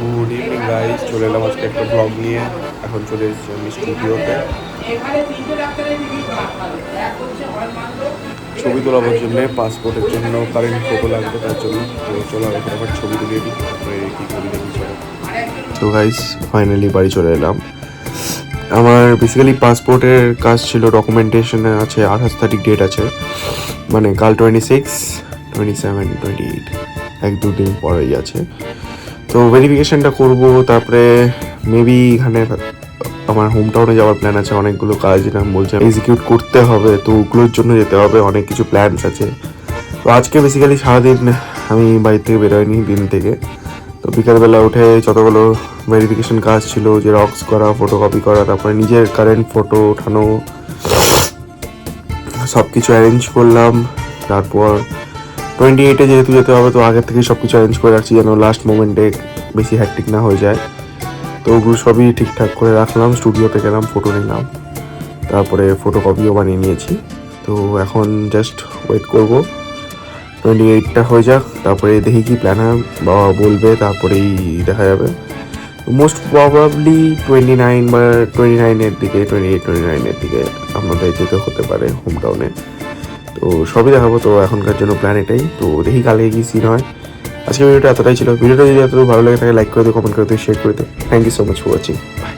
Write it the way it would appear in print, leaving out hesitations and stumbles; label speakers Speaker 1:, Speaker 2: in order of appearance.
Speaker 1: Good evening guys, চলে এলাম আজকে একটা ব্লগ নিয়ে। এখন চলে এসেছি আমি স্টুডিওতে ছবি তোলাবার জন্য, পাসপোর্টের জন্য কারেন্ট ফটো লাগবে, তার জন্য। তো চলো আগে ফটাফট ছবি তুলে দিই, তারপরে কী করি দেখি চলো। তো গাইস ফাইনালি বাড়ি চলে এলাম। আমার বেসিক্যালি পাসপোর্টের কাজ ছিল, ডকুমেন্টেশনে আছে 28 তারিখ ডেট আছে, মানে কাল 26, 27, 28, 1-2 দিন পরেই আছে। তো ভেরিফিকেশনটা করবো, তারপরে মেবি এখানে আমার হোম টাউনে যাওয়ার প্ল্যান আছে। অনেকগুলো কাজ নাম বলছে এক্সিকিউট করতে হবে, তো ওগুলোর জন্য যেতে হবে, অনেক কিছু প্ল্যানস আছে। তো আজকে বেসিক্যালি সারাদিন আমি বাড়ি থেকে বেরোয়নি দিন থেকে। তো বিকালবেলা উঠে যতগুলো ভেরিফিকেশন কাজ ছিল, জেরক্স করা, ফটোকপি করা, তারপরে নিজের কারেন্ট ফটো ওঠানো, সব কিছু অ্যারেঞ্জ করলাম। তারপর 28-এ যেহেতু যেতে হবে, তো আগের থেকেই সব কিছু অ্যারেঞ্জ করে রাখছি যেন লাস্ট মোমেন্টে বেশি হ্যাকটিক না হয়ে যায়। তো ওগুলো সবই ঠিকঠাক করে রাখলাম। স্টুডিওতে গেলাম, ফটো নিলাম, তারপরে ফটোকপিও বানিয়ে নিয়েছি। তো এখন জাস্ট ওয়েট করবো 28টা হয়ে যাক, তারপরে দেখি কি প্ল্যান হয়, বাবা বলবে, তারপরেই দেখা যাবে। মোস্ট প্রবাবলি 29 বা 29-এর দিকে, 28-29-এর দিকে আমাদের যেতে হতে পারে হোম টাউনে। তো সবই দেখাবো। তো এখনকার জন্য প্ল্যান এটাই। তো দেখি কালকে কি সিন হয়। আজকে ভিডিওটা এতটাই ছিল। ভিডিওটা যদি এতটুকু ভালো লাগে থাকে লাইক করে দিও, কমেন্ট করে দিও, শেয়ার করে দিও। Thank you so much for watching. By.